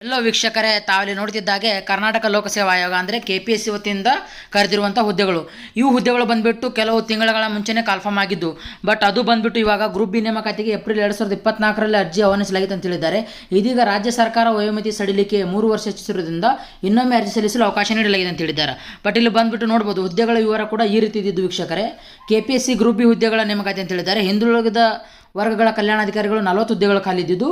ಎಲ್ಲೋ ವೀಕ್ಷಕರೇ, ತಾವಲ್ಲಿ ನೋಡ್ತಿದ್ದಾಗೆ ಕರ್ನಾಟಕ ಲೋಕಸೇವಾ ಆಯೋಗ ಅಂದರೆ KPSC ವತಿಯಿಂದ ಕರೆದಿರುವಂಥ ಹುದ್ದೆಗಳು. ಇವು ಹುದ್ದೆಗಳು ಬಂದುಬಿಟ್ಟು ಕೆಲವು ತಿಂಗಳ ಮುಂಚೆನೇ ಕಾಲ್ಫಾರ್ಮ್ ಆಗಿದ್ದು. ಬಟ್ ಅದು ಬಂದುಬಿಟ್ಟು ಇವಾಗ ಗ್ರೂಪ್ ಬಿ ನೇಮಕಾತಿಗೆ ಏಪ್ರಿಲ್ 2024ರಲ್ಲಿ ಅರ್ಜಿ ಆಹ್ವಾನಿಸಲಾಗಿತ್ತು ಅಂತ ಹೇಳಿದ್ದಾರೆ. ಇದೀಗ ರಾಜ್ಯ ಸರ್ಕಾರ ವಯೋಮಿತಿ ಸಡಿಲಿಕೆ 3 ವರ್ಷ ಹೆಚ್ಚಿಸಿರುವುದರಿಂದ ಇನ್ನೊಮ್ಮೆ ಅರ್ಜಿ ಸಲ್ಲಿಸಲು ಅವಕಾಶ ನೀಡಲಾಗಿದೆ ಅಂತ ಹೇಳಿದ್ದಾರೆ. ಬಟ್ ಇಲ್ಲಿ ಬಂದುಬಿಟ್ಟು ನೋಡ್ಬೋದು, ಹುದ್ದೆಗಳ ವಿವರ ಕೂಡ ಈ ರೀತಿ ಇದ್ದಿದ್ದು ವೀಕ್ಷಕರೇ. KPSC ಗ್ರೂಪ್ ಬಿ ಹುದ್ದೆಗಳ ನೇಮಕಾತಿ ಅಂತ ಹೇಳಿದ್ದಾರೆ. ಹಿಂದುಳಿದ ವರ್ಗಗಳ ಕಲ್ಯಾಣಾಧಿಕಾರಿಗಳು 40 ಹುದ್ದೆಗಳು ಖಾಲಿದ್ದು,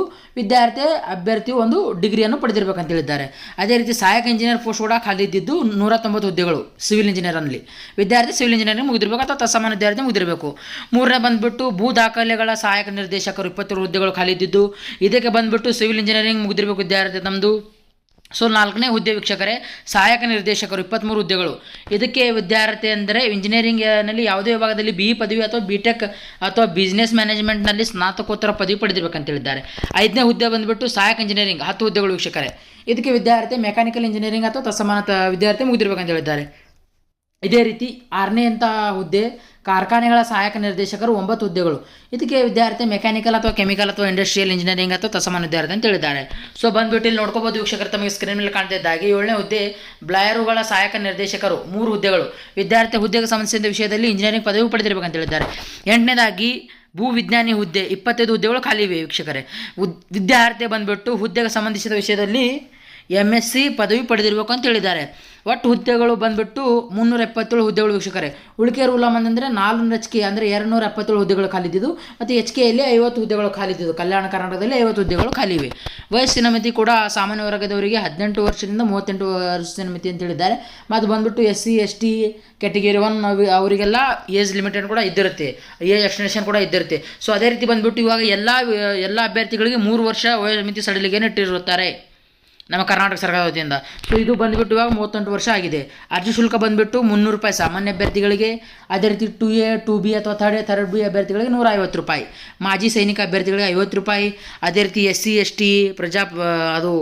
ಅಭ್ಯರ್ಥಿಯು ಒಂದು ಡಿಗ್ರಿಯನ್ನು ಪಡೆದಿರಬೇಕಂತ ಹೇಳಿದ್ದಾರೆ. ಅದೇ ರೀತಿ ಸಹಾಯಕ ಇಂಜಿನಿಯರ್ ಪೋಸ್ಟ್ ಕೂಡ ಖಾಲಿದ್ದು 190 ಹುದ್ದೆಗಳು ಸಿವಿಲ್ ಇಂಜಿನಿಯರಲ್ಲಿ. ವಿದ್ಯಾರ್ಥಿ ಸಿವಿಲ್ ಇಂಜಿನಿಯರಿಂಗ್ ಮುಗಿದಿರಬೇಕು ಅಥವಾ ತತ್ಸಮಾನ ವಿದ್ಯಾರ್ಥಿ ಮುಗಿದಿರಬೇಕು. ಮೂರನೇ ಬಂದುಬಿಟ್ಟು ಭೂ ದಾಖಲೆಗಳ ಸಹಾಯಕ ನಿರ್ದೇಶಕರು 27 ಹುದ್ದೆಗಳು ಖಾಲಿದ್ದು, ಇದಕ್ಕೆ ಬಂದುಬಿಟ್ಟು ಸಿವಿಲ್ ಇಂಜಿನಿಯರಿಂಗ್ ಮುಗಿದಿರಬೇಕು ವಿದ್ಯಾರ್ಥಿ ನಮ್ಮದು. ಸೊ 4ನೇ ಹುದ್ದೆ ವೀಕ್ಷಕರೇ, ಸಹಾಯಕ ನಿರ್ದೇಶಕರು 23 ಹುದ್ದೆಗಳು. ಇದಕ್ಕೆ ವಿದ್ಯಾರ್ಥಿ ಅಂದರೆ ಇಂಜಿನಿಯರಿಂಗ್ನಲ್ಲಿ ಯಾವುದೇ ವಿಭಾಗದಲ್ಲಿ BE ಪದವಿ ಅಥವಾ BTech ಅಥವಾ ಬಿಸ್ನೆಸ್ ಮ್ಯಾನೇಜ್ಮೆಂಟ್ನಲ್ಲಿ ಸ್ನಾತಕೋತ್ತರ ಪದವಿ ಪಡೆದಿರಬೇಕಂತ ಹೇಳಿದ್ದಾರೆ. 5ನೇ ಹುದ್ದೆ ಬಂದುಬಿಟ್ಟು ಸಹಾಯಕ ಇಂಜಿನಿಯರಿಂಗ್ 10 ಹುದ್ದೆಗಳು ವೀಕ್ಷಕರೇ. ಇದಕ್ಕೆ ವಿದ್ಯಾರ್ಥಿ ಮೆಕ್ಯಾನಿಕಲ್ ಇಂಜಿನಿಯರಿಂಗ್ ಅಥವಾ ತತ್ಸಮಾನ ವಿದ್ಯಾರ್ಥಿ ಮುಗಿದಿರಬೇಕಂತ ಹೇಳಿದ್ದಾರೆ. ಇದೇ ರೀತಿ 6ನೇ ಅಂತ ಹುದ್ದೆ ಕಾರ್ಖಾನೆಗಳ ಸಹಾಯಕ ನಿರ್ದೇಶಕರು 9 ಹುದ್ದೆಗಳು. ಇದಕ್ಕೆ ವಿದ್ಯಾರ್ಥಿ ಮೆಕ್ಯಾನಿಕಲ್ ಅಥವಾ ಕೆಮಿಕಲ್ ಅಥವಾ ಇಂಡಸ್ಟ್ರಿಯಲ್ ಇಂಜಿನಿಯರಿಂಗ್ ಅಥವಾ ತತ್ಸಮಾನ ವಿದ್ಯಾರ್ಥಿ ಅಂತ ಹೇಳಿದ್ದಾರೆ. ಸೊ ಬಂದುಬಿಟ್ಟು ಇಲ್ಲಿ ನೋಡ್ಕೋಬೋದು ವೀಕ್ಷಕರು, ತಮಗೆ ಸ್ಕ್ರೀನ್ ಮೇಲೆ ಕಾಣ್ತಾ ಇದ್ದಾಗೆ 7ನೇ ಹುದ್ದೆ ಬ್ಲಾಯರುಗಳ ಸಹಾಯಕ ನಿರ್ದೇಶಕರು 3 ಹುದ್ದೆಗಳು. ವಿದ್ಯಾರ್ಥಿ ಹುದ್ದೆಗೆ ಸಂಬಂಧಿಸಿದ ವಿಷಯದಲ್ಲಿ ಇಂಜಿನಿಯರಿಂಗ್ ಪದವಿ ಪಡೆದಿರಬೇಕಂತ ಹೇಳಿದ್ದಾರೆ. 8ನೇದಾಗಿ ಭೂ ವಿಜ್ಞಾನಿ ಹುದ್ದೆ 25 ಹುದ್ದೆಗಳು ಖಾಲಿ ಇವೆ ವೀಕ್ಷಕರೇ. ವಿದ್ಯಾರ್ಥಿ ಬಂದುಬಿಟ್ಟು ಹುದ್ದೆಗೆ ಸಂಬಂಧಿಸಿದ ವಿಷಯದಲ್ಲಿ MSc ಪದವಿ ಪಡೆದಿರಬೇಕು ಅಂತ ಹೇಳಿದ್ದಾರೆ. ಒಟ್ಟು ಹುದ್ದೆಗಳು ಬಂದುಬಿಟ್ಟು 377 ಹುದ್ದೆಗಳು ವೀಕ್ಷಕರೇ. ಉಳಿಕೆ ರೂಲ್ ಅಂದರೆ 400 HK ಅಂದರೆ 277 ಹುದ್ದೆಗಳು ಖಾಲಿದ್ದು, ಮತ್ತು HKಯಲ್ಲಿ 50 ಹುದ್ದೆಗಳು ಖಾಲಿದ್ದು. ಕಲ್ಯಾಣ ಕರ್ನಾಟಕದಲ್ಲಿ 50 ಹುದ್ದೆಗಳು ಖಾಲಿ ಇವೆ. ವಯಸ್ಸಿನ ಮಿತಿ ಕೂಡ ಸಾಮಾನ್ಯ ವರ್ಗದವರಿಗೆ 18 ವರ್ಷದಿಂದ 38 ವರ್ಷದ ಮಿತಿ ಅಂತ ಹೇಳಿದ್ದಾರೆ. ಮತ್ತು ಬಂದುಬಿಟ್ಟು SC ST ಕ್ಯಾಟಗಿರಿ 1 ಅವರಿಗೆಲ್ಲ ಏಜ್ ಲಿಮಿಟೆಡ್ ಕೂಡ ಇದ್ದಿರುತ್ತೆ, ಏಜ್ ಎಕ್ಸ್ಟೆನ್ಷನ್ ಕೂಡ ಇದ್ದಿರುತ್ತೆ. ಸೊ ಅದೇ ರೀತಿ ಬಂದುಬಿಟ್ಟು ಇವಾಗ ಎಲ್ಲ ಅಭ್ಯರ್ಥಿಗಳಿಗೆ 3 ವರ್ಷ ವಯೋಮಿತಿ ಸಡಿಲಿಕೆಯನ್ನು ಇಟ್ಟಿರುತ್ತಾರೆ ನಮ್ಮ ಕರ್ನಾಟಕ ಸರ್ಕಾರದ ವತಿಯಿಂದ. ಸೊ ಇದು ಬಂದುಬಿಟ್ಟು ಇವಾಗ 38 ವರ್ಷ ಆಗಿದೆ. ಅರ್ಜಿ ಶುಲ್ಕ ಬಂದುಬಿಟ್ಟು 300 ರೂಪಾಯಿ ಸಾಮಾನ್ಯ ಅಭ್ಯರ್ಥಿಗಳಿಗೆ. ಅದೇ ರೀತಿ 2A 2B ಅಥವಾ ಥರ್ಡ್ B ಅಭ್ಯರ್ಥಿಗಳಿಗೆ 150 ರೂಪಾಯಿ. ಮಾಜಿ ಸೈನಿಕ ಅಭ್ಯರ್ಥಿಗಳಿಗೆ 50 ರೂಪಾಯಿ. ಅದೇ ರೀತಿ SC ST ಅದು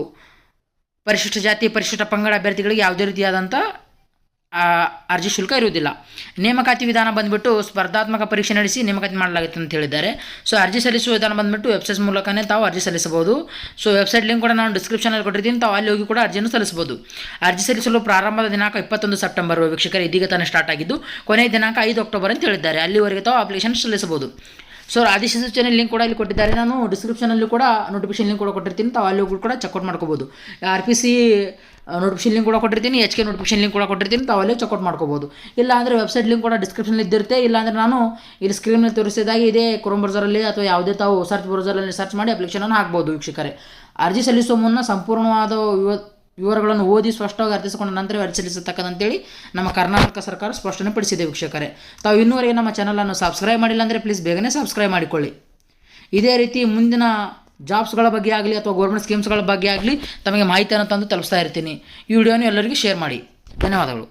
ಪರಿಶಿಷ್ಟ ಜಾತಿ ಪರಿಶಿಷ್ಟ ಪಂಗಡ ಅಭ್ಯರ್ಥಿಗಳಿಗೆ ಯಾವುದೇ ರೀತಿಯಾದಂಥ ಅರ್ಜಿ ಶುಲ್ಕ ಇರುವುದಿಲ್ಲ. ನೇಮಕಾತಿ ವಿಧಾನ ಬಂದುಬಿಟ್ಟು ಸ್ಪರ್ಧಾತ್ಮಕ ಪರೀಕ್ಷೆ ನಡೆಸಿ ನೇಮಕಾತಿ ಮಾಡಲಾಗುತ್ತೆ ಅಂತ ಹೇಳಿದ್ದಾರೆ. ಸೊ ಅರ್ಜಿ ಸಲ್ಲಿಸುವ ವಿಧಾನ ಬಂದುಬಿಟ್ಟು ವೆಬ್ಸೈಟ್ ಮೂಲಕನೇ ತಾವು ಅರ್ಜಿ ಸಲ್ಲಿಸಬಹುದು. ಸೊ ವೆಬ್ಸೈಟ್ ಲಿಂಕ್ ಕೂಡ ನಾನು ಡಿಸ್ಕ್ರಿಪ್ಷನಲ್ಲಿ ಕೊಟ್ಟಿರ್ತೀನಿ, ತಾವು ಅಲ್ಲಿ ಹೋಗಿ ಕೂಡ ಅರ್ಜಿಯನ್ನು ಸಲ್ಲಿಸಬಹುದು. ಅರ್ಜಿ ಸಲ್ಲಿಸಲು ಪ್ರಾರಂಭದ ದಿನಾಂಕ 21 ಸೆಪ್ಟೆಂಬರ್ ವೀಕ್ಷಕರೇ, ಇದೀಗ ತಾನೇ ಸ್ಟಾರ್ಟ್ ಆಗಿದ್ದು. ಕೊನೆಯ ದಿನಾಂಕ 5 ಅಕ್ಟೋಬರ್ ಅಂತ ಹೇಳಿದ್ದಾರೆ. ಅಲ್ಲಿವರೆಗೆ ತಾವು ಅಪ್ಲಿಕೇಶನ್ ಸಲ್ಲಿಸಬಹುದು. ಸೊ ಅಧಿಸೂಚನೆ ಲಿಂಕ್ ಕೂಡ ಇಲ್ಲಿ ಕೊಟ್ಟಿದ್ದಾರೆ. ನಾನು ಡಿಸ್ಕ್ರಿಪ್ಷನಲ್ಲಿ ಕೂಡ ನೋಟಿಫಿಕೇಶನ್ ಲಿಂಕ್ ಕೂಡ ಕೊಟ್ಟಿರ್ತೀನಿ, ತಾವು ಅಲ್ಲಿ ಹೋಗಿ ಕೂಡ ಚೆಕ್ಔಟ್ ಮಾಡ್ಕೋಬೋದು. RPC ನೋಟಿಫಿಕೇಶನ್ ಲಿಂಕ್ ಕೂಡ ಕೊಟ್ಟಿರ್ತೀನಿ, HK ನೋಟಿಫಿಕೇಶನ್ ಲಿಂಕ್ ಕೂಡ ಕೊಟ್ಟಿರ್ತೀನಿ, ತಾವು ಅಲ್ಲಿ ಚೆಕ್ಔಟ್ ಮಾಡ್ಕೋಬೋದು. ಇಲ್ಲ ಅಂದರೆ ವೆಬ್ಸೈಟ್ ಲಿಂಕ್ ಕೂಡ ಡಿಸ್ಕ್ರಿಪ್ಷನಲ್ಲಿ ಇದ್ದಿರುತ್ತೆ. ಇಲ್ಲಾಂದರೆ ನಾನು ಇಲ್ಲಿ ಸ್ಕ್ರೀನ್ ಮೇಲೆ ತೋರಿಸಿದಾಗೆ ಇದೇ ಕ್ರೋಮ್ ಬ್ರೌಸರಲ್ಲಿ ಅಥವಾ ಯಾವುದೇ ತಾವು ಸರ್ಚ್ ಬ್ರೌಸರಲ್ಲಿ ಸರ್ಚ್ ಮಾಡಿ ಅಪ್ಲಿಕೇಶನನ್ನು ಹಾಕ್ಬೋದು ವೀಕ್ಷಕರೇ. ಅರ್ಜಿ ಸಲ್ಲಿಸುವ ಮುನ್ನ ಸಂಪೂರ್ಣವಾದ ವಿವರಗಳನ್ನು ಓದಿ ಸ್ಪಷ್ಟವಾಗಿ ಅರ್ಥಿಸಿಕೊಂಡ ನಂತರ ಅರ್ಜಿ ಸಲ್ಲಿಸತಕ್ಕಂತೇಳಿ ನಮ್ಮ ಕರ್ನಾಟಕ ಸರ್ಕಾರ ಸ್ಪಷ್ಟನೆ ಪಡಿಸಿದೆ ವೀಕ್ಷಕರೇ. ತಾವು ಇನ್ನೂವರೆಗೆ ನಮ್ಮ ಚಾನಲನ್ನು ಸಬ್ಸ್ಕ್ರೈಬ್ ಮಾಡಿಲ್ಲ ಅಂದರೆ ಪ್ಲೀಸ್ ಬೇಗನೆ ಸಬ್ಸ್ಕ್ರೈಬ್ ಮಾಡಿಕೊಳ್ಳಿ. ಇದೇ ರೀತಿ ಮುಂದಿನ ಜಾಬ್ಸ್ಗಳ ಬಗ್ಗೆ ಆಗಲಿ ಅಥವಾ ಗೌರ್ಮೆಂಟ್ ಸ್ಕೀಮ್ಸ್ಗಳ ಬಗ್ಗೆ ಆಗಲಿ ತಮಗೆ ಮಾಹಿತಿಯನ್ನು ತಂದು ತಲುಪಿಸ್ತಾ ಇರ್ತೀನಿ. ಈ ವಿಡಿಯೋನ ಎಲ್ಲರಿಗೂ ಶೇರ್ ಮಾಡಿ. ಧನ್ಯವಾದಗಳು.